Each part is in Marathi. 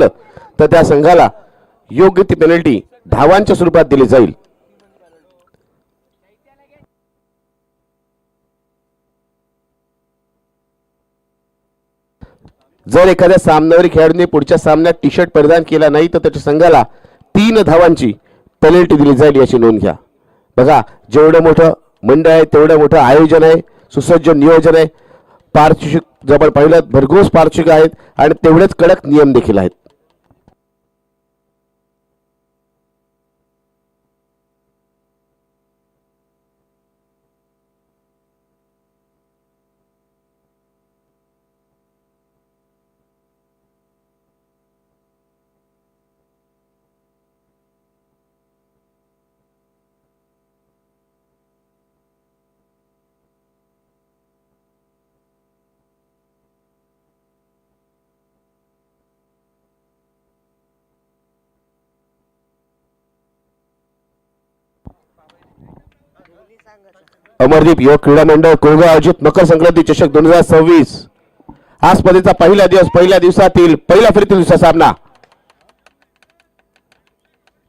तर त्या संघाला योग्य ती पेनल्टी धावांच्या स्वरूपात दिली जाईल। जर एखाद्या सामनावीर खेळाडूने पुढच्या सामन्यात टी शर्ट परिधान केला नाही तर त्याच्या संघाला 3 धावांची पेनल्टी दिली जाईल याची नोंद घ्या। बघा, जेवढं मोठं मंडळ आहे तेवढं मोठं आयोजन आहे, सुसज्ज नियोजन आहे, पारितोषिक जवळ पाहिलं भरघोस पारितोषिक आहेत आणि तेवढेच कडक नियम देखील आहेत। अमरदीप युवक क्रीडा मंडळ कोळगाव आयोजित मकर संक्रांती चषक 2026 हा स्पर्धेचा पहिला दिवस, पहिल्या दिवसातील पहिला फेरीतील दुसरा सामना।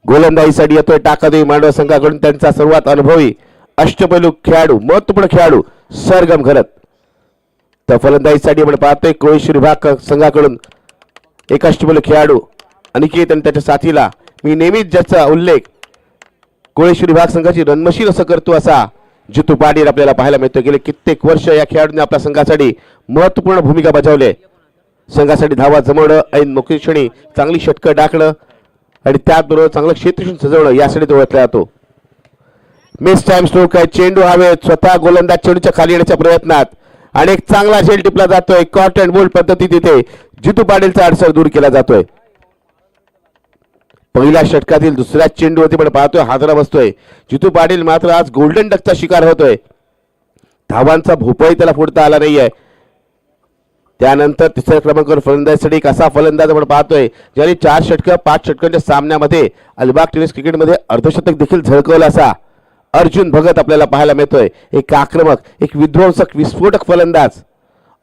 गोलंदाजीसाठी येतोय टाकादेवी मांडव संघाकडून त्यांचा सर्वात अनुभवी अष्टपैलू खेळाडू, महत्वपूर्ण खेळाडू सरगम घरत। तर फलंदाजीसाठी आपण पाहतोय कोळेश्वर विभाग संघाकडून एक अष्टपैलू खेळाडू अनिकेत आणि त्याच्या साथीला मी नेहमीच ज्याचा उल्लेख कोळेश्वर विभाग संघाची रणमशील असं करतो असा जितू पाटील आपल्याला पाहायला मिळतो। गेले कित्येक वर्ष या खेळाडूंनी आपल्या संघासाठी महत्वपूर्ण भूमिका बजावली, संघासाठी धावा जमवणं, ऐन मोकळी क्षणी चांगली षटकं टाकणं आणि त्याचबरोबर चांगलं क्षेत्ररक्षण सजवणं यासाठी तो ओळखला जातो। मिस टाइम स्ट्रोक आहे, चेंडू हवेत, स्वतः गोलंदाज चेंडूच्या खाली येण्याच्या प्रयत्नात आणि एक चांगला झेल टिपला जातोय। कॉट अँड बोल्ड पद्धती तिथे जितू पाटीलचा अडसर दूर केला जातोय। पहिल्या षटकातील दुसऱ्या चेंडूवरती पण पाहतोय हादरा बसतोय जितू पाटील, मात्र आज गोल्डन डकचा शिकार होतोय। धावांचा भोपळी त्याला फोडता आला नाहीये। त्यानंतर तिसऱ्या क्रमांकावर फलंदाजीसाठी एक असा फलंदाज आपण पाहतोय ज्याने 4 षटकं 5 षटकांच्या सामन्यामध्ये अलिबाग टेनिस क्रिकेटमध्ये अर्धशतक देखील झळकवलं असा अर्जुन भगत आपल्याला पाहायला मिळतोय। एक आक्रमक, एक विध्वंसक, विस्फोटक फलंदाज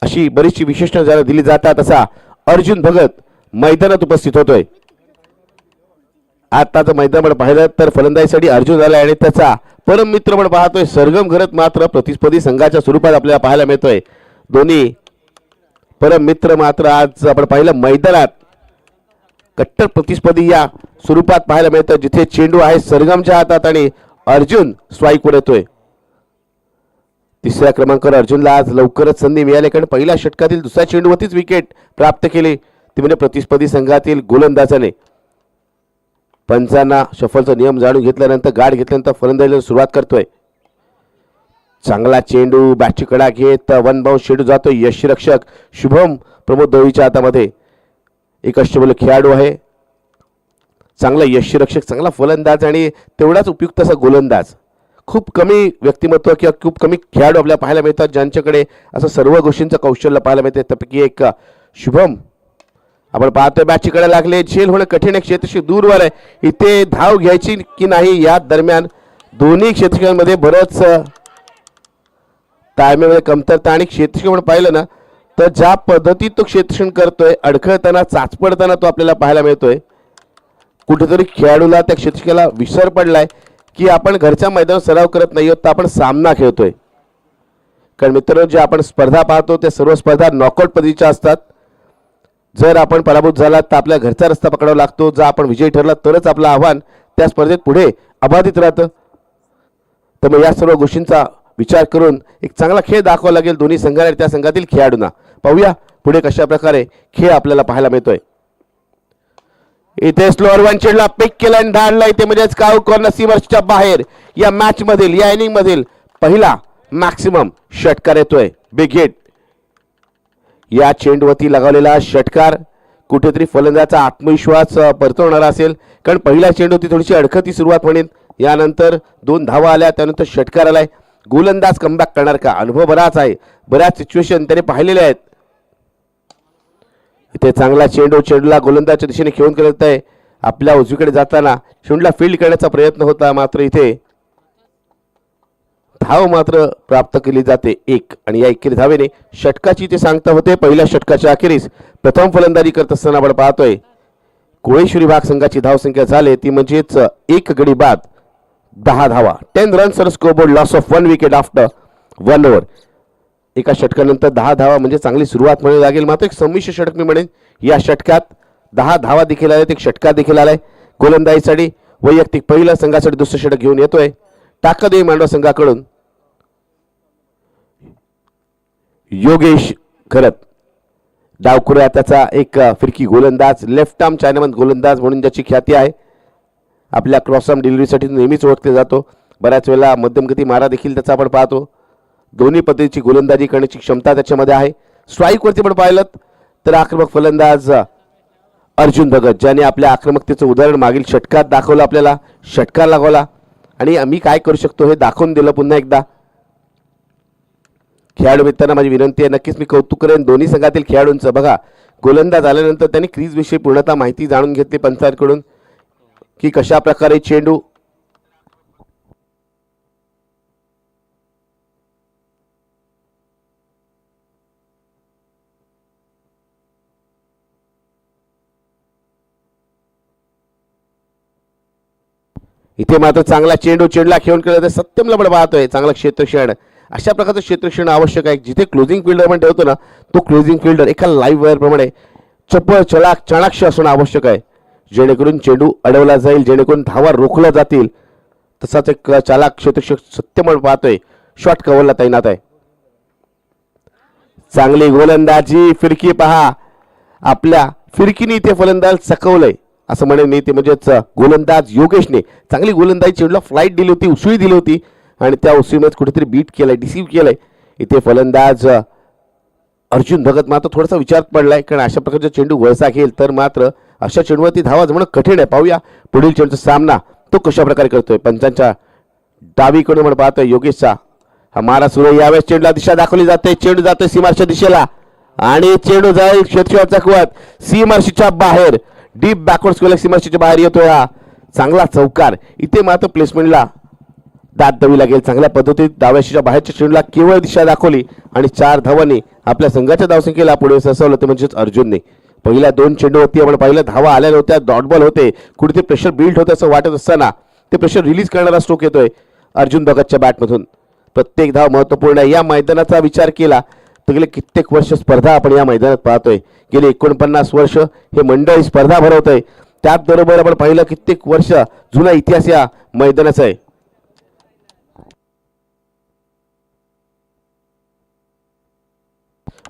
अशी बरीचशी विशेषणं ज्याला दिली जातात असा अर्जुन भगत मैदानात उपस्थित होतोय। आता जर मैदानामध्ये पाहिलं तर फलंदाजीसाठी अर्जुन आला आणि त्याचा परम मित्र पण पाहतोय सरगम घरत मात्र प्रतिस्पर्धी संघाच्या स्वरूपात आपल्याला पाहायला मिळतोय। दोन्ही परम मित्र मात्र आज आपण पाहिलं मैदानात कट्टर प्रतिस्पर्धी या स्वरूपात पाहायला मिळतं, जिथे चेंडू आहे सरगमच्या हातात आणि अर्जुन स्ट्राईकवर येतोय। तिसऱ्या क्रमांकावर अर्जुनला आज लवकरच संधी मिळाली, कारण पहिल्या षटकातील दुसऱ्या चेंडूवरतीच विकेट प्राप्त केली ती म्हणजे प्रतिस्पर्धी संघातील गोलंदाजाने। पंचांना शफलचा नियम जाणून घेतल्यानंतर गाठ घेतल्यानंतर फलंदाजीला सुरुवात करतोय। चांगला चेंडू बॅटची कडा घेत वन बाउंस चेंडू जातो यष्टीरक्षक शुभम प्रमोद दळवीच्या हातामध्ये। एक अष्टपैलू खेळाडू आहे, चांगला यष्टीरक्षक, चांगला फलंदाज आणि तेवढाच उपयुक्त असा गोलंदाज। खूप कमी व्यक्तिमत्व किंवा खूप कमी खेळाडू आपल्याला पाहायला मिळतात ज्यांच्याकडे असं सर्व गोष्टींचं कौशल्य पाहायला मिळते। त्यापैकी एक शुभम आपण पाहतोय बॅटची कडा लागले, झेल होणं कठीण आहे, क्षेत्रक्षक दूरवर आहे, इथे धाव घ्यायची की नाही या दरम्यान दोन्ही क्षेत्रक्षकांमध्ये बरंच टायमिंगमध्ये कमतरता आणि क्षेत्रक्षक म्हणून पाहिलं ना तर ज्या पद्धतीत तो क्षेत्ररक्षण करतोय अडखळताना चाचपडताना तो आपल्याला पाहायला मिळतोय। कुठेतरी खेळाडूला त्या क्षेत्ररक्षकाला विसर पडलाय की आपण घरच्या मैदानात सराव करत नाही आहोत तर आपण सामना खेळतोय। कारण मित्रांनो, जे आपण स्पर्धा पाहतो त्या सर्व स्पर्धा नॉकआउट पद्धतीच्या असतात। जर आपण पराभूत झाला तर आपल्या घरचा रस्ता पकडावा लागतो, जर आपण विजयी ठरला तरच आपलं आव्हान त्या स्पर्धेत पुढे अबाधित राहतं। तर मग या सर्व गोष्टींचा विचार करून एक चांगला खेळ दाखवावा लागेल दोन्ही संघाला आणि त्या संघातील खेळाडूंना। पाहूया पुढे कशा प्रकारे खेळ आपल्याला पाहायला मिळतोय। इथे स्लोअर वन चेंडूला पिक केला आणि धाडला इथे म्हणजेच काऊ कॉर्नर सीमर्सच्या बाहेर या मॅच मधील या इनिंग मधील पहिला मॅक्सिमम षटकार येतोय बिग हिट। या चेंडूवरती लगावलेला षटकार कुठेतरी फलंदाजाचा आत्मविश्वास परतवणारा असेल, कारण पहिल्या चेंडूवरती थोडीशी अडखळती सुरुवात म्हणेन, यानंतर 2 धावा आल्या, त्यानंतर षटकार आलाय। गोलंदाज कमबॅक करणार का? अनुभव बराच आहे, बऱ्याच सिच्युएशन त्याने पाहिलेले आहेत। इथे चांगला चेंडूला गोलंदाजच्या दिशेने खेळून करत आहे, आपल्या उजवीकडे जाताना चेंडूला फील्ड करण्याचा प्रयत्न होता, मात्र इथे धाव मात्र प्राप्त केली जाते 1 आणि या 1 धावेने षटकाची ते सांगता होते। पहिल्या षटकाच्या अखेरीस प्रथम फलंदाजी करत असताना आपण पाहतोय कोळेश्वरी विभाग संघाची धावसंख्या झाली ती म्हणजेच एक गडी बाद 10 धावा. 10 runs scoreboard, loss of 1 wicket after 1 over. एका षटकानंतर 10 धावा म्हणजे चांगली सुरुवात म्हणावी लागेल. मात्र एक संमिश्र षटक मी म्हणेन. या षटकात 10 धावा देखील आल्या, एक षटकात देखील आलाय. गोलंदाजीसाठी वैयक्तिक पहिलं, संघासाठी दुसरं षटक घेऊन येतोय टाकादेवी मांडवा संघाकडून योगेश घरत. डावखुरा त्याचा एक फिरकी गोलंदाज, लेफ्ट आर्म चायनामन गोलंदाज म्हणून ज्याची ख्याती आहे. आपल्या क्रॉस आर्म डिलिव्हरीसाठी नेहमीच ओळखले जातो. बऱ्याच वेळेला मध्यमगती मारा देखील त्याचा आपण पाहतो. दोन्ही पद्धतीची गोलंदाजी करण्याची क्षमता त्याच्यामध्ये आहे. स्ट्राईकवरती पण पाहिलं तर आक्रमक फलंदाज अर्जुन भगत, ज्याने आपल्या आक्रमकतेचं उदाहरण मागील षटकात दाखवलं, आपल्याला षटकार लागवला आणि आम्ही काय करू शकतो हे दाखवून दिलं पुन्हा एकदा. खेळाडू मित्रांना माझी विनंती आहे, नक्कीच मी कौतुक करेन दोन्ही संघातील खेळाडूंचं. बघा, गोलंदाज आल्यानंतर त्यांनी क्रीज विषयी पूर्णतः माहिती जाणून घेतली पंचांकडून की कशा प्रकारे चेंडू इथे मात्र चांगला चेंडूला खेळून केलं तर सत्यमला पण पाहतोय चांगला क्षेत्रक्षण. अशा प्रकारचं क्षेत्रक्षण आवश्यक आहे. जिथे क्लोजिंग फिल्डर आपण ठेवतो ना, तो क्लोजिंग फिल्डर एका लाईव्ह वायर प्रमाणे चपळ चाणाक्ष असणं आवश्यक आहे, जेणेकरून चेंडू अडवला जाईल, जेणेकरून धावा रोखल्या जातील. तसाच एक चालाक क्षेत्रक्षक सत्यम पाहतोय, शॉट कव्हरला तैनात आहे. चांगली गोलंदाजी, फिरकी पहा, आपल्या फिरकीने इथे फलंदाज चकवलंय असं म्हणेन मी. ते म्हणजेच गोलंदाज योगेशने चांगली गोलंदाजी चेंडूला फ्लाईट दिली होती, उसळी दिली होती आणि त्या उसळीमध्ये कुठेतरी बीट केलंय, डिसीव्ह केलंय. इथे फलंदाज अर्जुन भगत मात्र थोडासा विचार पडलाय, कारण अशा प्रकारचा चेंडू वळसा घेईल तर मात्र अशा चेंडूवरती धावा जमणं कठीण आहे. पाहूया पुढील चेंडूचा सामना तो कशा प्रकारे करतोय. पंचांच्या डावीकडून आपण पाहतोय योगेशचा हा मारा सुरू. यावेळेस चेंडूला दिशा दाखवली जाते, चेंडू जातोय सीमारच्या दिशेला आणि चेंडू जाईल क्षेत्रक्षणाचा चकवत सीमारशीच्या बाहेर, डीप बॅकवर्ड स्क्वेअर सीमारशीच्या बाहेर येतोय हा चांगला चौकार. इथे मात्र प्लेसमेंटला दाद द्यावी लागेल. चांगल्या पद्धतीत डाव्याशीच्या बाहेरच्या चेंडूला केवळ दिशा दाखवली आणि 4 धावांनी आपल्या संघाच्या धावसंख्येला पुढे सरसावलं. ते म्हणजेच अर्जुनने पहिल्या 2 चेंडूवरती आपण पाहिलं धावा आल्या नव्हत्या, डॉट बॉल होते, कुठेतरी प्रेशर बिल्ड होतं असं वाटत असताना ते प्रेशर रिलीज करणारा स्ट्रोक येतोय अर्जुन भगतच्या बॅटमधून. प्रत्येक धाव महत्वपूर्ण आहे. या मैदानाचा विचार केला तर गेले कित्येक वर्ष स्पर्धा आपण या मैदानात पाहतोय. गेले 49 वर्ष हे मंडळ स्पर्धा भरवतंय. त्याचबरोबर आपण पाहिलं कित्येक वर्ष जुना इतिहास या मैदानाचा आहे.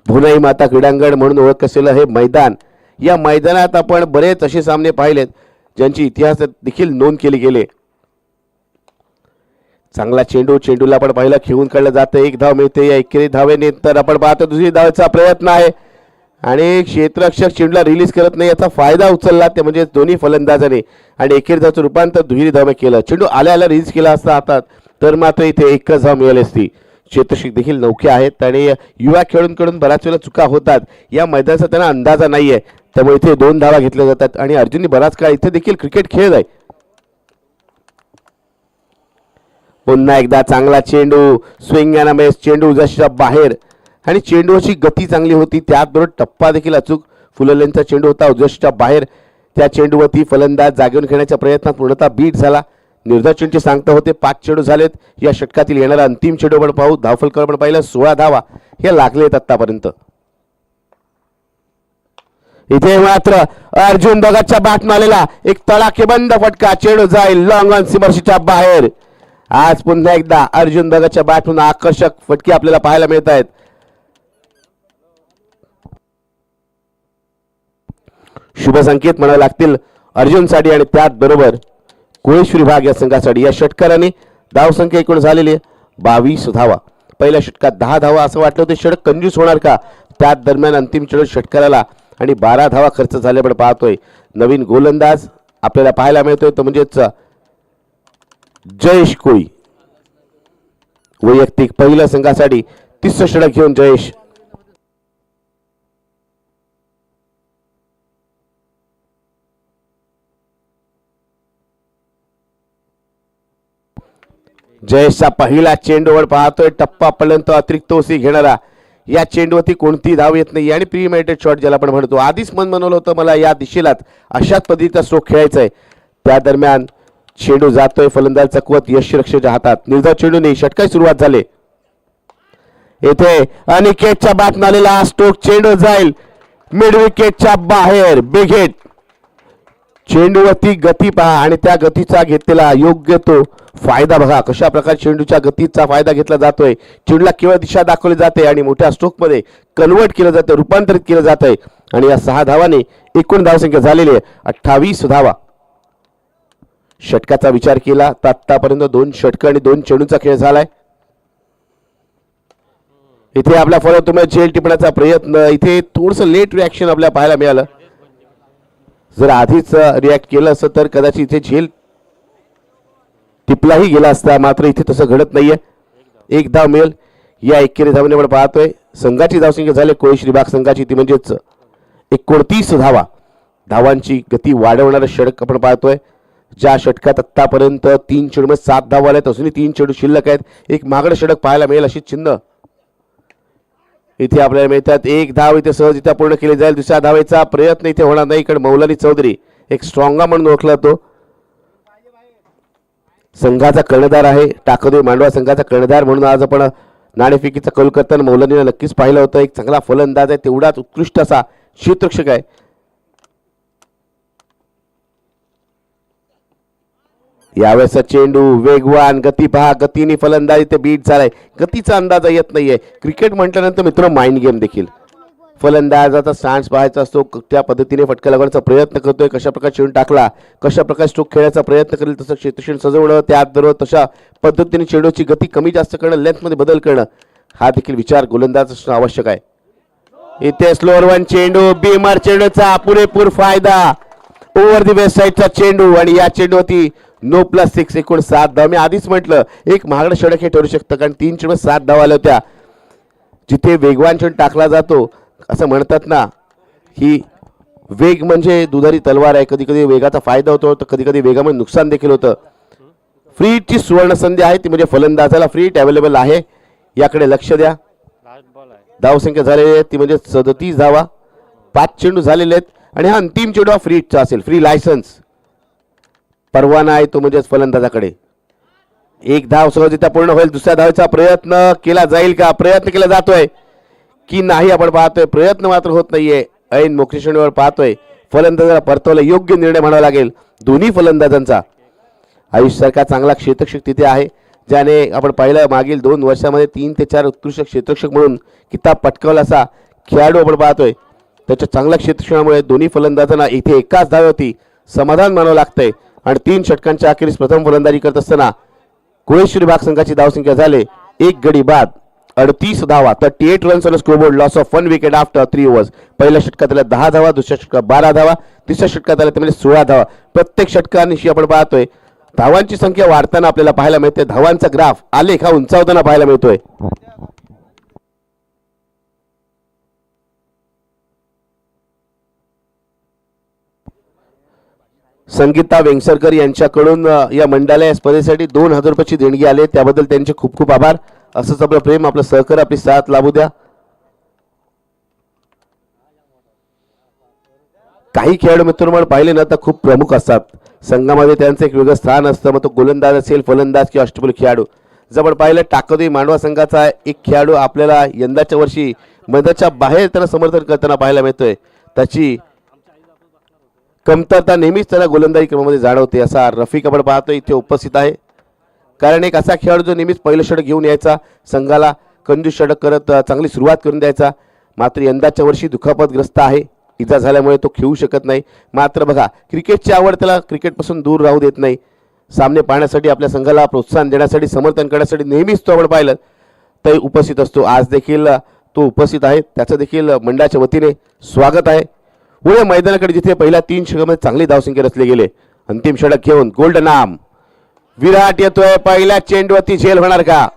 भुनाई माता क्रीडांगण म्हणून ओळख असलेलं हे मैदान, या मैदानात आपण बरेच असे सामने पाहिलेत ज्यांची इतिहासात देखील नोंद केली गेली. चांगला चेंडूला आपण पाहिलं खेळून काढलं जातं, 1 धाव मिळते. या 1 धावेनंतर आपण पाहतो दुसरी धावेचा प्रयत्न आहे आणि क्षेत्ररक्षक चेंडूला रिलीज करत नाही, याचा फायदा उचलला ते म्हणजे दोन्ही फलंदाजाने आणि एकेरी धावचं रूपांतर दुहेरी धाव केलं. चेंडू आल्या रिलीज केला असता हातात तर मात्र इथे 1च धाव मिळाली असती. क्षेत्ररक्षक देखील नौके आहेत आणि युवा खेळाडूंकडून बऱ्याच वेळा चुका होतात. या मैदानाचा त्यांना अंदाजा नाहीये, त्यामुळे इथे 2 धावा घेतल्या जातात आणि अर्जुनने बराच काळ इथे देखील क्रिकेट खेळत आहे. पुन्हा एकदा चांगला चेंडू, स्विंग अँड मिस, चेंडू जशा बाहेर आणि चेंडूची गती चांगली होती, त्याचबरोबर टप्पा देखील अचूक फुललेंचा चेंडू होता उजव्या बाहेर. त्या चेंडूवरती फलंदाज जागेवरून खेळण्याच्या प्रयत्नात पूर्णतः बीट झाला. निर्धार चेंडूचे सांगता होते 5 चेंडू झालेत. या षटकातील येणारा अंतिम चेंडू आपण पाहू. धावफलकावर आपण पाहिलं 16 धावा हे लागलेत आतापर्यंत. इथे मात्र अर्जुन भगतच्या बॅटने आलेला एक तडाखेबंद फटका, चेंडू जाईल लॉंग ऑन सीमारेषेच्या बाहेर. आज पुन्हा एकदा अर्जुन भगतच्या बॅटमधून आकर्षक फटके आपल्याला पाहायला मिळत आहेत. शुभ संकेत म्हणावे लागतील अर्जुनसाठी आणि त्याचबरोबर कोळेश्वरी विभाग या संघासाठी. या षटकाराने धावसंख्या एकूण झालेली 22 धावा. पहिल्या षटकात 10 धावा असं वाटलं होतं षटक कंजूस होणार का, त्याच दरम्यान अंतिम चेंडू षटकाराला आणि 12 धावा खर्च झाले. पण पाहतोय नवीन गोलंदाज आपल्याला पाहायला मिळतोय तो म्हणजेच जयेश कोळी. वैयक्तिक पहिल्या संघासाठी 30 षटक घेऊन जयेश जयेशचा पहिला चेंडूवर पाहतोय टप्पापर्यंत अतिरिक्त ओसी घेणारा या चेंडूवरती कोणती धाव येत नाही आणि प्रीमेडिटेड शॉट ज्याला आपण म्हणतो. आधीच मन बनवलं होतं मला या दिशेलाच अशाच पद्धतीचा स्ट्रोक खेळायचा आहे. त्या दरम्यान चेंडू जातोय फलंदाज चकवत यशरक्षेच्या हातात. निर्धाव चेंडूने षटकाची सुरुवात झाली. येथे अनिकेतच्या बातमी आलेला स्ट्रोक चेंडू जाईल मिड विकेटच्या बाहेर. Big hit. चेंडूवरती गती पहा आणि त्या गतीचा घेतलेला योग्य तो फायदा बघा. कशा प्रकारे चेंडूच्या गतीचा फायदा घेतला जातोय. चेंडूला केवळ दिशा दाखवली जाते आणि मोठ्या स्ट्रोक मध्ये कन्वर्ट केलं जातं, रूपांतरित केलं जात आहे. आणि या 6 धावाने एकूण धावसंख्या झालेली आहे 28 धावा. षटकाचा विचार केला तर आतापर्यंत 2 षटक आणि 2 चेंडूचा खेळ झालाय. इथे आपल्या फॉलो तुम्हाला झेल टिपण्याचा प्रयत्न. इथे थोडस लेट रिॲक्शन आपल्याला पाहायला मिळालं. जर आधीच रिॲक्ट केलं असतं तर कदाचित इथे झेल टिपलाही गेला असता. मात्र इथे तसं घडत नाहीये. 1 धाव मिळेल. या 21 धावने आपण पाहतोय संघाची धावसंख्या झाली कोळी श्रीबाग संघाची ती म्हणजेच 29 धावा. धावांची गती वाढवणारं षटक आपण पाहतोय. ज्या षटकात आतापर्यंत 3 चेंडूमध्ये 7 धावा आल्यात अजूनही 3 चेंडू शिल्लक आहेत. एक मागडं षटक पाहायला मिळेल अशी चिन्ह इथे आपल्याला मिळतात. 1 धाव इथे सहज इथे पूर्ण केली जाईल. दुसऱ्या धावेचा प्रयत्न इथे होणार नाही कारण मौलानी चौधरी एक स्ट्रॉंगा म्हणून ओळखला तो संघाचा कर्णधार आहे. टाकदेव मांडवा संघाचा कर्णधार म्हणून आज आपण नाणेफेकीचा कौल करताना मौलानीला नक्कीच पाहिलं होतं. एक चांगला फलंदाज आहे, तेवढाच उत्कृष्ट असा क्षेत्ररक्षक आहे. यावेळेस चेंडू वेगवान. गती पहा. गतीने फलंदाजी ते बीट झालाय. गतीचा अंदाज येत नाहीये. क्रिकेट म्हटल्यानंतर मित्र माइंड गेम देखील. फलंदाजाचा स्टान्स पाहायचा असतो. त्या पद्धतीने फटका लागण्याचा प्रयत्न करतोय. कशा प्रकारे चेंडू टाकला, कशा प्रकारे स्ट्रोक खेळायचा प्रयत्न करेल तसं क्षेत्रक्षण सजवणं, त्याचबरोबर तशा पद्धतीने चेंडूची गती कमी जास्त करणं, लेंथमध्ये बदल करणं हा देखील विचार गोलंदाज असणं आवश्यक आहे. इथे स्लोअर 1 चेंडू. बीमर चेंडूचा पुरेपूर फायदा. ओव्हर दी वेस्ट साईडचा चेंडू आणि या चेंडूवरती नो प्लस 6 एकूण 7 धाव. मी आधीच म्हटलं एक महागडं षटक हे ठरू शकतं कारण 3 चेंडू 7 धाव आल्या होत्या. जिथे वेगवान चेंडू टाकला जातो असं म्हणतात ना ही वेग म्हणजे दुधारी तलवार आहे. कधी कधी वेगाचा फायदा होतो तर कधी कधी वेगामध्ये नुकसान देखील होतं. फ्रीची सुवर्ण संधी आहे ती म्हणजे फलंदाजाला फ्रीट अवेलेबल आहे. याकडे लक्ष द्या. धावसंख्या झालेली आहे ती म्हणजे 37 धावा. 5 चेंडू झालेले आहेत आणि हा अंतिम चेंडू हा फ्रीटचा असेल. फ्री लायसन्स परवाना आहे तो म्हणजेच फलंदाजाकडे. 1 धाव सहजरित्या पूर्ण होईल. दुसऱ्या धावेचा प्रयत्न केला जाईल का? प्रयत्न केला जातोय की नाही आपण पाहतोय. प्रयत्न मात्र होत नाहीये. ऐन मोक्षेश्वरीवर पाहतोय फलंदाजाला परतवलं. योग्य निर्णय म्हणावा लागेल दोन्ही फलंदाजांचा. आयुष्यासारखा चांगला क्षेत्ररक्षक तिथे आहे ज्याने आपण पाहिलं मागील 2 वर्षामध्ये 3 ते 4 उत्कृष्ट क्षेत्ररक्षक म्हणून किताब पटकावला असा खेळाडू आपण पाहतोय. त्याच्या चांगल्या क्षेत्ररक्षणामुळे दोन्ही फलंदाजांना इथे एकाच धावेवरती समाधान मानावं लागतंय. आणि 3 षटकांच्या अखेरीस प्रथम फलंदाजी करत असताना कोळेश्वरी भाग संघाची धावसंख्या झाले 1 गडी बाद 38 धावा. 38 runs on scoreboard. Loss of 1 wicket after 3 overs. पहिल्या षटकात आल्या 10 धावा, दुसऱ्या षटकात 12 धावा, तिसऱ्या षटकात आल्या त्यामध्ये 16 धावा. प्रत्येक षटकानिशी आपण पाहतोय धावांची संख्या वाढताना आपल्याला पाहायला मिळते. धावांचा ग्राफ आलेख हा उंचावताना पाहायला मिळतोय. संगीता वेंगसरकर यांच्याकडून या मंडळाला स्पर्धेसाठी 2000 रुपयाची देणगी आली. त्याबद्दल त्यांचे खूप खूप आभार. असंच आपलं प्रेम, आपलं सहकार, आपली साथ लाभू द्या. काही खेळाडू मित्रांनो पाहिले ना तर खूप प्रमुख असतात संघामध्ये. त्यांचं एक वेगळं स्थान असतं. मग तो गोलंदाज असेल, फलंदाज किंवा अष्टपैलू खेळाडू. जर आपण पाहिलं टाकदेवी मांडवा संघाचा एक खेळाडू आपल्याला यंदाच्या वर्षी मैदानाच्या बाहेर त्यांना समर्थन करताना पाहायला मिळतोय. त्याची कमतरता नेहमीच त्याला गोलंदाजी क्रमामध्ये जाणवते. असा रफिक आपण पाहतोय इथे उपस्थित आहे. कारण एक असा खेळाडू जो नेहमीच पहिलं षटक घेऊन यायचा, संघाला कंजूस षटक करत चांगली सुरुवात करून द्यायचा. मात्र यंदाच्या वर्षी दुखापतग्रस्त आहे. इजा झाल्यामुळे तो खेळू शकत नाही. मात्र बघा क्रिकेटची आवड त्याला क्रिकेटपासून दूर राहू देत नाही. सामने पाहण्यासाठी, आपल्या संघाला प्रोत्साहन देण्यासाठी, समर्थन करण्यासाठी नेहमीच तो आपण पाहिलं तर उपस्थित असतो. आज देखील तो उपस्थित आहे. त्याचं देखील मंडळाच्या वतीने स्वागत आहे. पुढे मैदानाकडे जिथे पहिल्या 3 षटकामध्ये चांगली धावसंख्या रचले गेले. अंतिम षटक घेऊन गोल्डन आर्म विराट येतोय. पहिल्या चेंडूवरती झेल होणार का?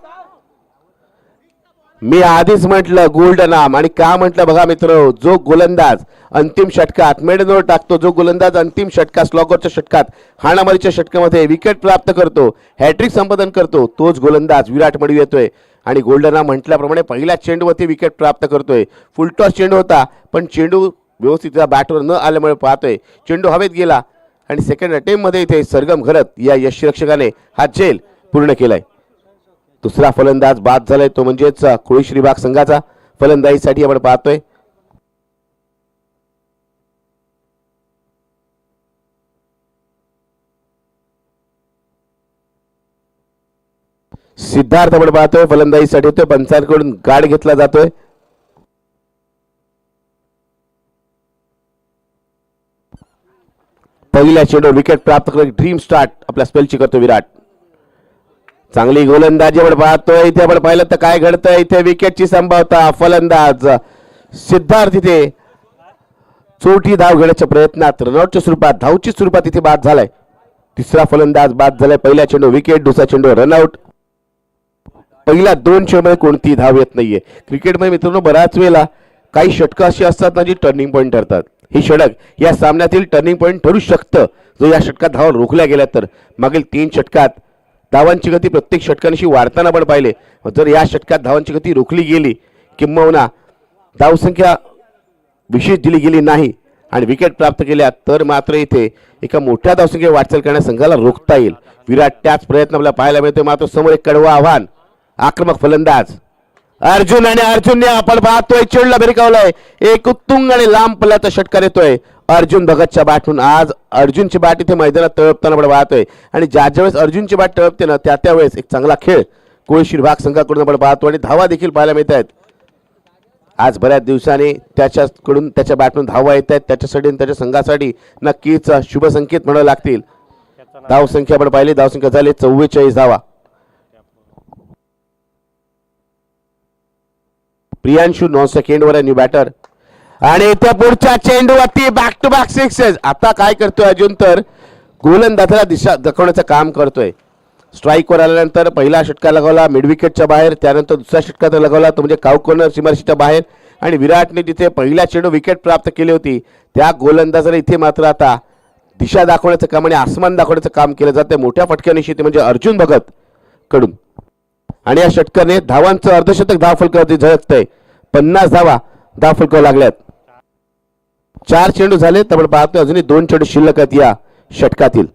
मी आधीच म्हटलं गोल्डन आर्म. आणि का म्हटलं बघा मित्र, जो गोलंदाज अंतिम षटकात मेडनवर टाकतो, जो गोलंदाज अंतिम षटकात स्लॉगरच्या षटकात हाणामारीच्या षटकामध्ये विकेट प्राप्त करतो, हॅट्रिक संपादन करतो, तोच गोलंदाज विराट मध्ये येतोय. आणि गोल्डन म्हटल्याप्रमाणे पहिल्या चेंडूवरती विकेट प्राप्त करतोय. फुलटॉस चेंडू होता पण चेंडू व्यवस्थित बॅटवर न आल्यामुळे पाहतोय चेंडू हवेत गेला आणि सेकंड अटेम्प्टमध्ये इथे सरगम घरत या यष्टिरक्षकाने हा झेल पूर्ण केलाय. दुसरा फलंदाज बाद झालाय तो म्हणजेच कोळी विभाग संघाचा. फलंदाजीसाठी आपण पाहतोय सिद्धार्थ आपण पाहतोय फलंदाजीसाठी होतोय. पंचांकडून गाड घेतला जातोय. पहिल्या चेंडू विकेट प्राप्त करत ड्रीम स्टार्ट आपल्या स्पेलची करतो विराट. चांगली गोलंदाजी आपण पाहतोय. इथे आपण पाहिलं तर काय घडतंय इथे विकेटची संभावना. फलंदाज सिद्धार्थ इथे चोटी धाव घेण्याच्या प्रयत्नात रनआउटच्या स्वरूपात धावची स्वरूपात इथे बाद झालाय. तिसरा फलंदाज बाद झालाय. पहिल्या चेंडू विकेट, दुसरा चेंडू रनआउट. पहिल्या दोन चेंडूमध्ये कोणती धाव येत नाहीये. क्रिकेटमध्ये मित्रांनो बऱ्याच वेळेला काही षटकं अशी असतात ना जी टर्निंग पॉईंट ठरतात. ही षटक या सामन्यातील टर्निंग पॉईंट ठरू शकतं जो या षटकात धावा रोखल्या गेल्या तर. मागील 3 षटकात धावांची गती प्रत्येक षटकांशी वाढताना पण पाहिले. जर या षटकात धावांची गती रोखली गेली किंबहुना धावसंख्या विशेष दिली गेली नाही आणि विकेट प्राप्त केल्या तर मात्र इथे एका मोठ्या धावसंख्येवर वाटचाल करण्यास संघाला रोखता येईल. विराट त्याच प्रयत्न आपल्याला पाहायला मिळतोय. मात्र समोर एक कडवं आव्हान. आक्रमक फलंदाज अर्जुन आणि अर्जुनने आपण पाहतोय चेंडूला भिरकावलाय. एक उत्तुंग आणि लांब पल्ल्याचा षटकार येतोय अर्जुन भगतच्या बॅटहून. आज अर्जुनची बॅट इथे मैदानात तळपताना आपण पाहतोय आणि ज्या वेळेस अर्जुनची बॅट तळपते ना त्या वेळेस एक चांगला खेळ कोळी विभाग संघाकडून आपण पाहतो आणि धावा देखील पाहायला मिळत आहेत. आज बऱ्याच दिवसांनी त्याच्याकडून त्याच्या बॅटमधून धावा येत आहेत. त्याच्यासाठी आणि त्याच्या संघासाठी नक्कीच शुभ संकेत म्हणावे लागतील. धावसंख्या आपण पाहिली. धावसंख्या झाली 44 धावा. प्रियांशु 9 सेकंडवर न्यू बॅटर आणि त्या पुढच्या चेंडूवरती बॅक टू बॅक सिक्सेस. आता काय करतोय अर्जुन तर गोलंदाजाला दिशा दाखवण्याचं काम करतोय. स्ट्राईकवर आल्यानंतर पहिला षटका लगावला मिड विकेटच्या बाहेर. त्यानंतर दुसऱ्या षटकात लगावला तो म्हणजे काउ कॉर्नर सीमारेषेच्या बाहेर आणि विराटने जिथे पहिल्या चेंडू विकेट प्राप्त केली होती त्या गोलंदाजाला इथे मात्र आता दिशा दाखवण्याचं काम आणि आसमान दाखवण्याचं काम केलं जाते मोठ्या फटक्यानिशी. ते म्हणजे अर्जुन भगत कडून. आणि या षटकाने धावांचं अर्धशतक धावफलकावरती झळकतंय. 50 धावा धावफलकावर लागल्यात. 4 चेंडू झाले तर आपण पाहतोय अजूनही 2 चेंडू शिल्लक आहेत या षटकातील.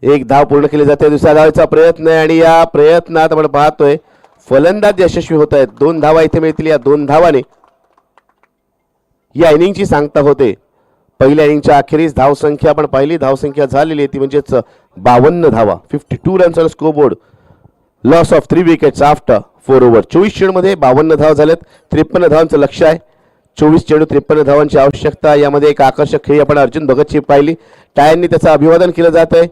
एक धाव पूर्ण केली जाते. दुसऱ्या धावेचा प्रयत्न आहे आणि या प्रयत्नात आपण पाहतोय फलंदाज यशस्वी होत आहेत. 2 धावा इथे मिळतील. या 2 धावाने या इनिंगची सांगता होते. पहिल्या इनिंगच्या अखेरीस धावसंख्या आपण पाहिली. धावसंख्या झालेली ती म्हणजेच 52 धावा. 52 runs on scoreboard. Loss of 3 wickets after 4 over. 24 चेंडूमध्ये 52 धावा झाल्यात. 53 धावांचं लक्ष आहे. 24 चेंडू 53 धावांची आवश्यकता. यामध्ये एक आकर्षक खेळी आपण अर्जुन भगतची पाहिली. टायांनी त्याचं अभिवादन केलं जात आहे.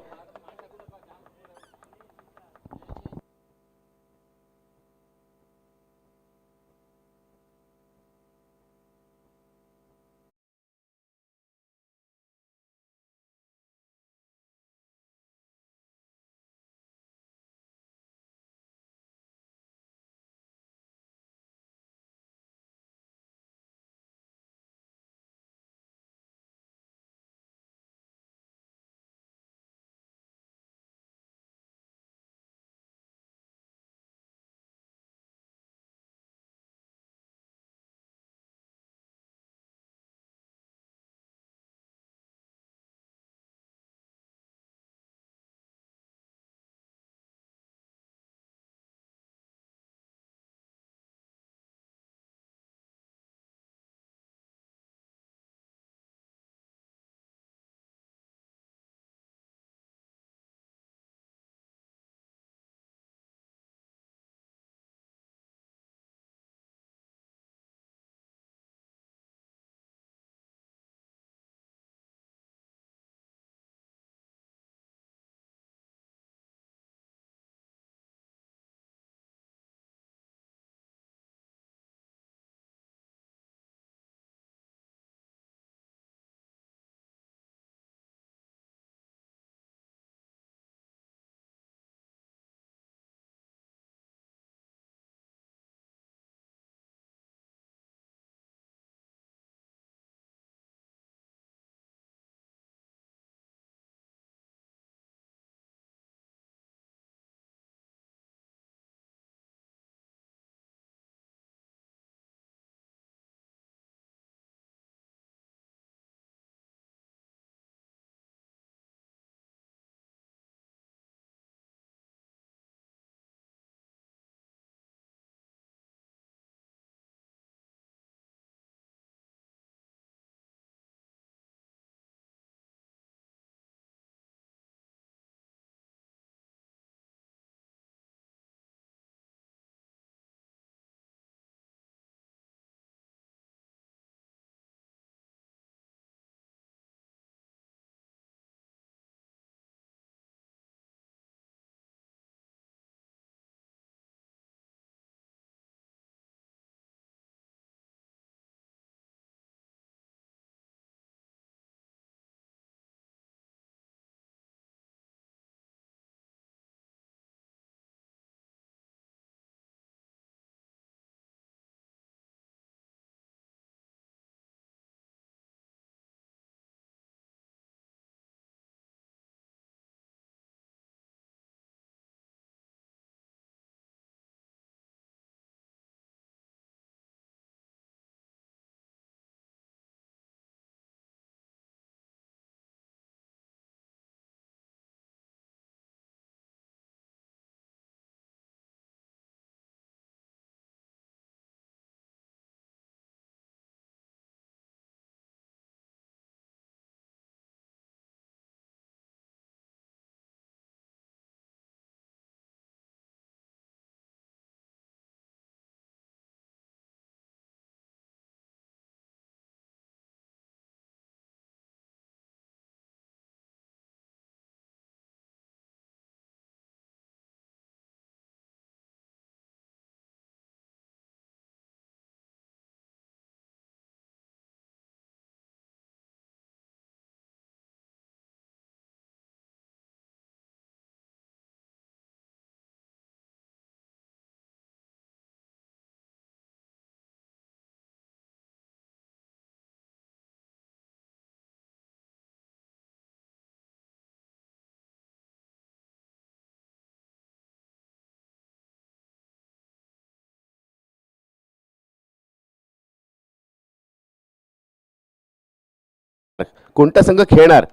कोणता संघ खेळणार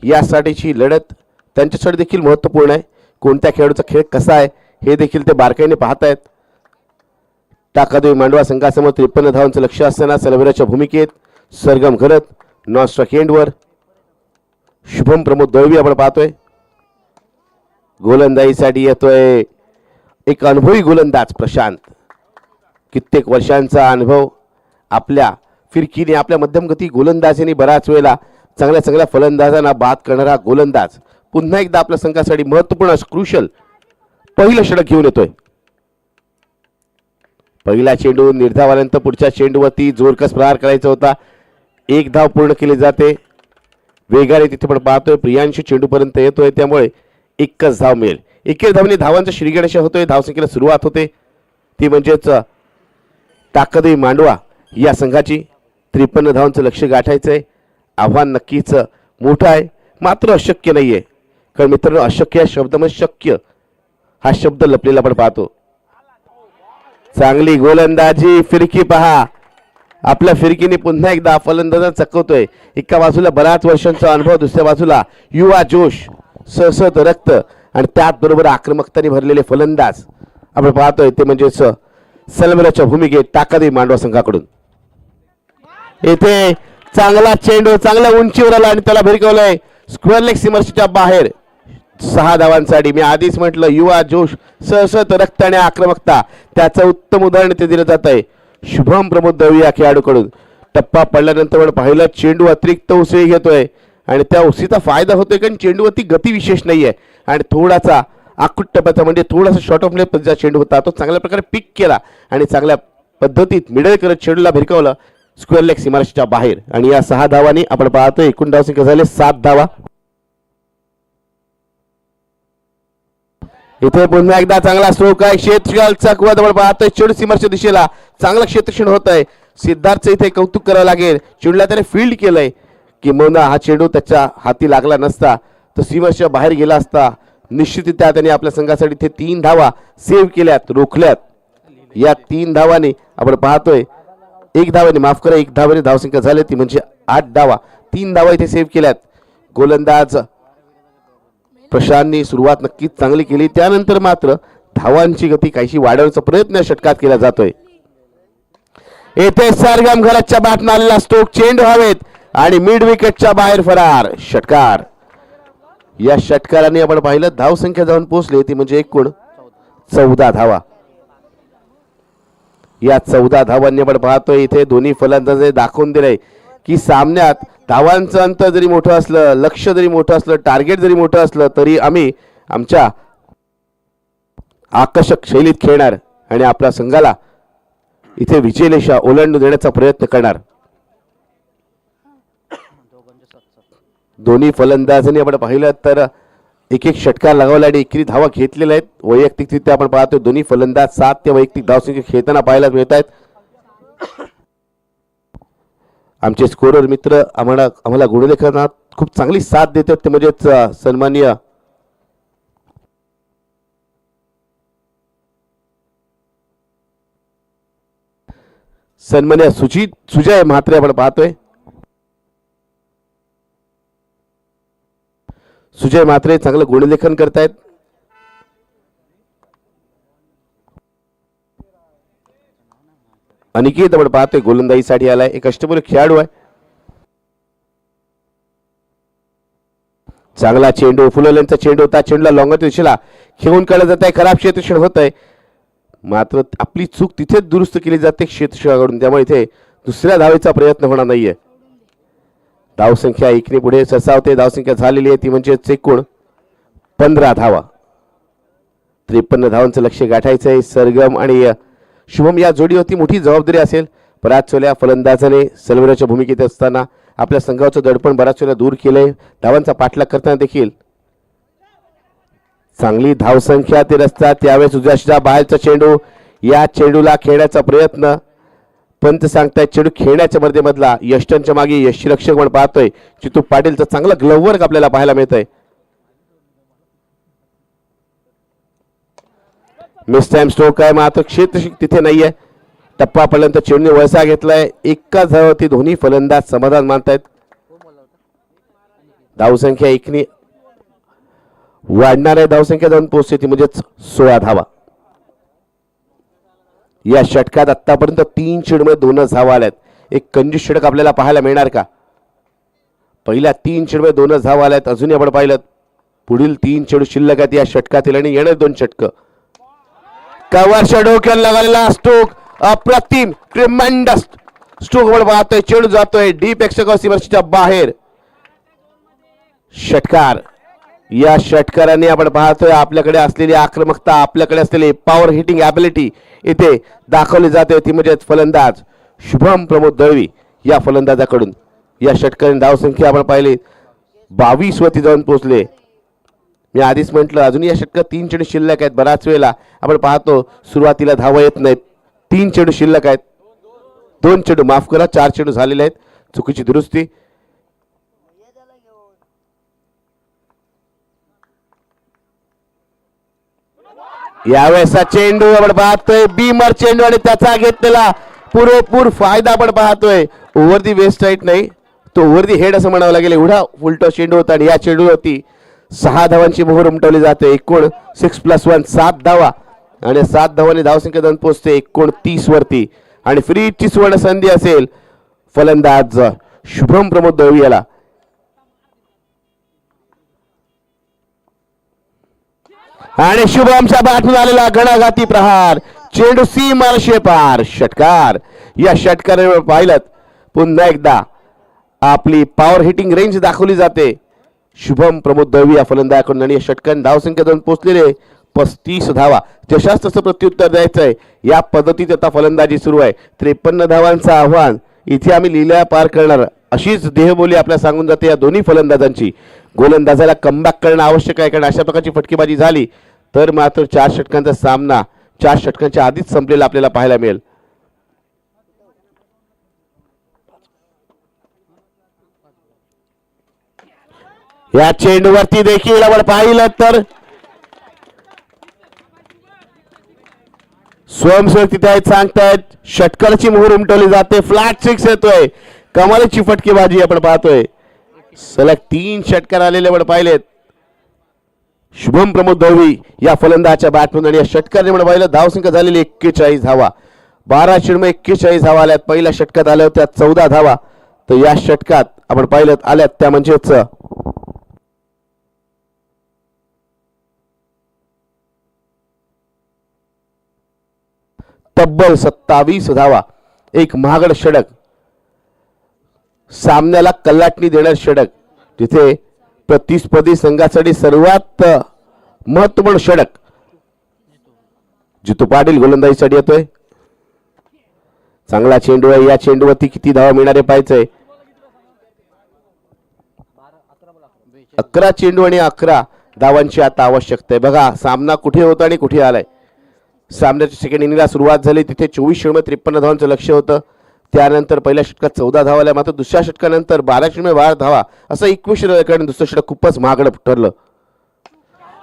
यासाठीची लढत त्यांच्यासाठी देखील महत्त्वपूर्ण आहे. कोणत्या खेळाडूचा खेळ कसा आहे हे देखील ते बारकाईने पाहतायत. टाकादेवी मांडवा संघासमोर 53 धावांचं लक्ष असताना सलभराच्या भूमिकेत सरगम घरत नॉन स्ट्राइक एंडवर शुभम प्रमोद दळवी आपण पाहतोय. गोलंदाजीसाठी येतोय एक अनुभवी गोलंदाज प्रशांत. कित्येक वर्षांचा अनुभव आपल्या फिरकीने आपल्या मध्यम गती गोलंदाजीने बराच वेळेला चांगल्या चांगल्या फलंदाजांना बाद करणारा गोलंदाज पुन्हा एकदा आपल्या संघासाठी महत्त्वपूर्ण क्रुशल पहिलं षटक घेऊन येतोय. पहिला चेंडू निर्धावानंतर पुढच्या चेंडूवरती जोरकस प्रहार करायचा होता. एक धाव पूर्ण केली जाते. वेगाने तिथे पण पाहतोय प्रियांशू चेंडूपर्यंत येतोय त्यामुळे एकच धाव मिळेल. एकेर धावने धावांचा श्रीगणेश होतोय. धावसंख्येला सुरुवात होते ती म्हणजेच टाकादेवी मांडवा या संघाची 53 धावांचं लक्ष गाठायचंय. आव्हान नक्कीच मोठं आहे मात्र अशक्य नाहीये. कारण मित्रांनो अशक्य या शब्दामध्ये शक्य हा शब्द लपलेला आपण पाहतो. चांगली गोलंदाजी फिरकी पहा. आपल्या फिरकीने पुन्हा एकदा फलंदाज चकवतोय. एका बाजूला बऱ्याच वर्षांचा अनुभव दुसऱ्या बाजूला युवा जोश सळसळत रक्त आणि त्याचबरोबर आक्रमकताने भरलेले फलंदाज आपण पाहतोय ते म्हणजेच सलमराच्या भूमिकेत टाकादेवी मांडवा संघाकडून. येथे चांगला चेंडू चांगल्या उंचीवर आला आणि त्याला भिरकवलंय स्क्वेअर लेग सीमर्सच्या बाहेर. 6 धावांसाठी मी आधीच म्हटलं युवा जोश सळसळत रक्त आणि आक्रमकता त्याचं उत्तम उदाहरण ते दिलं जात आहे शुभम प्रमोद दळवी या खेळाडूकडून. टप्पा पडल्यानंतर पाहिलं चेंडू अतिरिक्त उसळी घेतोय आणि त्या उसळीचा फायदा होतोय कारण चेंडूवरती गती विशेष नाहीये आणि थोडासा आकुट टप्प्याचा म्हणजे थोडासा शॉर्ट ऑफ लेग पद्धतीचा चेंडू होता तो चांगल्या प्रकारे पिक केला आणि चांगल्या पद्धतीत मिडल करत चेंडूला भिरकवलं स्क्वेअर लेग सीमारेषेच्या बाहेर. आणि या 6 धावांनी आपण पाहतो एकूण धावसंख्या झाले 7 धावा. इथे पुन्हा एकदा चांगला स्ट्रोक आहे. क्षेत्रक्षणाचा कुवाद आपण पाहतोय चेंडू सीमारेषेच्या दिशेला चांगलं क्षेत्रक्षण होत आहे. सिद्धार्थचं इथे कौतुक करावं लागेल. चेंडूला त्याने फील्ड केलंय किंवा हा चेंडू त्याच्या हाती लागला नसता तर सीमारेषेच्या बाहेर गेला असता. निश्चितरित्या त्याने आपल्या संघासाठी इथे 3 धावा सेव्ह केल्यात रोखल्यात. या 3 धावांनी आपण पाहतोय 1 धावाने माफ करा 1 धावाने धावसंख्या झाली ती म्हणजे 8 धावा. 3 धावा इथे सेव्ह केल्यात. गोलंदाज प्रशांतनी सुरुवात नक्कीच चांगली केली त्यानंतर मात्र धावांची गती काहीशी वाढवण्याचा प्रयत्न षटकात केला जातोय. येथे सरगम घरतच्या बॅटने आलेला स्ट्रोक चेंडू हवेत आणि मिड विकेटच्या बाहेर फरार षटकार. या षटकाराने आपण पाहिलं धावसंख्या जाऊन पोहोचली ती म्हणजे एकूण 14 धावा. या 14 धावांनी आपण पाहतोय इथे दोन्ही फलंदाजांनी दाखवून दिलंय की सामन्यात धावांचं अंतर जरी मोठं असलं लक्ष जरी मोठं असलं टार्गेट जरी मोठं असलं तरी आम्ही आमच्या आकर्षक शैलीत खेळणार आणि आपल्या संघाला इथे विजयरेषा ओलांडून देण्याचा प्रयत्न करणार. दोन्ही फलंदाजांनी आपण पाहिलं तर एक एक षटकार लगावला आणि एकेरी धावा घेतलेल्या आहेत. वैयक्तिकरित्या आपण पाहतो दोन्ही फलंदाज 7 ते वैयक्तिक धावसंख्या खेळताना पाहायला मिळत आहेत. आमचे स्कोरर मित्र आम्हाला गुणलेखनात खूप चांगली साथ देतात ते म्हणजेच सन्माननीय सुजय म्हात्रे आपण पाहतोय. सुजय म्हात्रे चांगलं गुणलेखन करतायत. अनिकेत आपण पाहतोय गोलंदाजीसाठी आलाय एक अष्टपैलू खेळाडू आहे. चांगला चेंडू फुलवल्यांचा चेंडू होता. चेंडूला लॉंगच्या दिशेला खेळून काढलं जात आहे. खराब क्षेत्ररक्षण होत आहे मात्र आपली चूक तिथेच दुरुस्त केली जाते क्षेत्ररक्षकाकडून त्यामुळे इथे दुसऱ्या धावेचा प्रयत्न होणार नाहीये. धावसंख्या एकने पुढे सरसावते. धावसंख्या झालेली आहे ती म्हणजे एकूण 15 धावा. 53 धावांचं लक्ष गाठायचं आहे. सरगम आणि शुभम या जोडीवरती मोठी जबाबदारी असेल. बऱ्याच वेळा फलंदाजाने सलमराच्या भूमिकेत असताना आपल्या संघाचं दडपण बऱ्याच वेळा दूर केलंय. धावांचा पाठलाग करताना देखील चांगली धावसंख्या ते रस्ता त्यावेळेस उजव्या बाहेरचा चेंडू या चेंडूला खेळण्याचा प्रयत्न पंत सांगतायत चेंडू खेळण्याच्या मधला यष्टनच्या मागे यष्टीरक्षक म्हणून पाहतोय चितू पाटीलचा चांगला ग्लोव्ह वर्क आपल्याला पाहायला मिळतंय. मिस टाइम स्ट्रोक आहे मात्र क्षेत्ररक्षक तिथे नाहीये. टप्पा पडल्यानंतर चेंडूने वळसा घेतलाय. एकाच धावावरती दोन्ही फलंदाज समाधान मानतायत. धावसंख्या एकने वाढणार आहे. धावसंख्या जाऊन पोहोचते ती म्हणजेच 16 धावा. या षटकात आतापर्यंत 3 चेंडूमध्ये 2 धावा आल्यात. एक कंजूस षटक आपल्याला पाहायला मिळणार का? पहिल्या 3 चेंडूमध्ये 2 धावा आल्यात. अजूनही आपण पाहिलं पुढील 3 चेंडू शिल्लक आहेत या षटकातील आणि येणार 2 षटक. कव्हरच्या डोक्याला लागलेला स्ट्रोक अप्रतिम ट्रिमेंडस स्ट्रोक आपण पाहतोय. चेंडू जातोय डीप एक्स्ट्रा सीमारेषेच्या बाहेर. षटकार. या षटकाराने आपण पाहतोय आपल्याकडे असलेली आक्रमकता, आपल्याकडे असलेली पॉवर हिटिंग ॲबिलिटी इथे दाखवली जाते. ती म्हणजे फलंदाज शुभम प्रमोद दळवी या फलंदाजाकडून. या षटकाराने धावसंख्या आपण पाहिली 22 वरती जाऊन पोहोचले. मी आधीच म्हटलं अजूनही या षटकात 3 चेंडू शिल्लक आहेत. बराच वेळेला आपण पाहतो सुरुवातीला धावा येत नाहीत. 3 चेंडू शिल्लक आहेत. 2 चेंडू माफ करा, 4 चेंडू झालेले आहेत. चुकीची दुरुस्ती. यावेळेसचा चेंडू आपण पाहतोय बीमर चेंडू आणि त्याचा घेतलेला पुरेपूर फायदा आपण पाहतोय. ओव्हर दी वेस्ट राईट नाही, तो ओव्हर दी हेड असं म्हणावं लागेल. एवढा उलटा चेंडू होता आणि या चेंडूवरती 6 धावांची मोहर उमटवली जाते. एकूण 6+1 7 धावा आणि 7 धावांनी धावसंख्या जाऊन पोहोचते 29 वरती. आणि फ्रीची सुवर्ण संधी असेल फलंदाज शुभम प्रमोद दळवी याला. आणि शुभमच्या बाटून आलेला घणाघाती प्रहार. चेंडू सीमारेषे पार. षटकार. या षटकारावर पाहिलं पुन्हा एकदा आपली पॉवर हिटिंग रेंज दाखवली जाते शुभम प्रमोद दळवी या फलंदाजाकडून. आणि या षटकाने धावसंख्या जाऊन पोहोचलेले 35 धावा. जशाच तसं प्रत्युत्तर द्यायचंय. या पद्धतीत आता फलंदाजी सुरू आहे. 53 धावांचं आव्हान इथे आम्ही लिहिल्या पार करणार अशीच देहबोली आपल्याला सांगून जाते या दोन्ही फलंदाजांची. गोलंदाजाला कमबॅक करणं आवश्यक आहे, कारण अशा प्रकारची फटकेबाजी झाली तर मात्र 4 षटकांचा सामना 4 षटकांच्या आधीच संपलेला आपल्याला पाहायला मिळेल. या चेंडूवरती देखील आपण पाहिलं तर स्वयंसेवक तिथे आहेत, सांगतायत षटकाराची मोहर उमटवली जाते. फ्लॅट 6 येतोय. कमालीची फटकेबाजी आपण पाहतोय. सलग 3 षटकार आलेले आपण पाहिलेत शुभम प्रमोद दळवी या फलंदाजाच्या बॅटमधून. आणि या षटकाराने आपण पाहिलं धावसंख्या झालेली 41 धावा. 12 चेंडूमध्ये 41 धावा आल्यात. पहिल्या षटकात आल्या होत्या 14 धावा. तर या षटकात आपण पाहिलं आल्यात त्या म्हणजेच तब्बल 27 धावा. एक महागड षटक, सामन्याला कल्लाटणी देणार षटक, जिथे प्रतिस्पर्धी संघासाठी सर्वात महत्त्वपूर्ण षटक. जितू पाटील गोलंदाजीसाठी येतोय. चांगला चेंडू आहे. या चेंडूवरती किती धावा मिळणारे पाहायचंय. 11 चेंडू आणि 11 धावांची आता आवश्यकता आहे. बघा सामना कुठे होता आणि कुठे आलाय. सामन्याच्या सेकंड इनिंगला सुरुवात झाली तिथे 24 चेंडूमध्ये 53 धावांचं लक्ष होतं. त्यानंतर पहिल्या षटकात 14 धावा आल्या. मात्र दुसऱ्या षटकानंतर 12 चेंडूमध्ये 12 धावा असं इक्वेशन, कारण दुसरं षटक खूपच महागड ठरलं.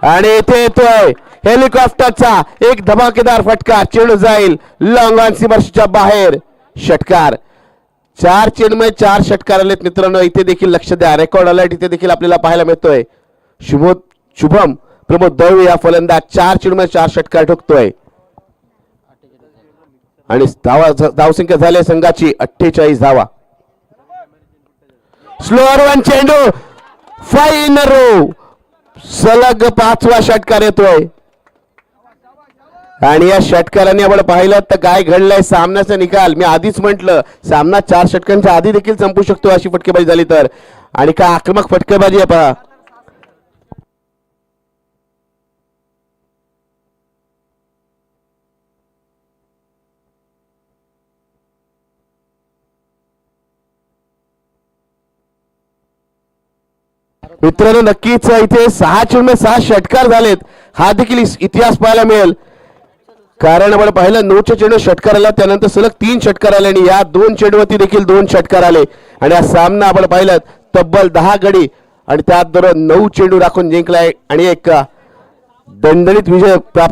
आणि इथे येतोय हेलिकॉप्टरचा एक धमाकेदार फटका. चेंडू जाईल लॉंग ऑन सीमारेषेच्या बाहेर. षटकार. 4 चेंडूमध्ये 4 षटकार आलेत मित्रांनो. इथे देखील लक्ष द्या, रेकॉर्ड अलर्ट इथे देखील आपल्याला पाहायला मिळतोय. शुभम प्रमोद दळवी या फलंदाज 4 चेंडूमध्ये 4 षटकार ठोकतोय. आणि धावसंख्या झाली संघाची 48 धावा. स्लोअर 1 चेंडू 5 इन अ रो. सलग 5वा षटकार येतोय. आणि या षटकाराने आपण पाहिलं तर काय घडलंय. सामन्याचा निकाल मी आधीच म्हटलं सामना 4 षटकांच्या आधी देखील संपू शकतो अशी फटकेबाजी झाली तर. आणि काय आक्रमक फटकेबाजी आहे पहा. मित्रांनो नक्कीच इथे 6 चेंडूमध्ये 6 षटकार झालेत. हा देखील इतिहास पाहायला मिळेल, कारण आपण पाहिलं 9च्या चेंडू षटकार आला, त्यानंतर सलग 3 षटकार आले आणि या 2 चेंडूवरती देखील 2 षटकार आले. आणि हा सामना आपण पाहिलं तब्बल 10 गडी आणि त्यात 9 चेंडू राखून जिंकलाय आणि एक दणदणीत विजय प्राप्त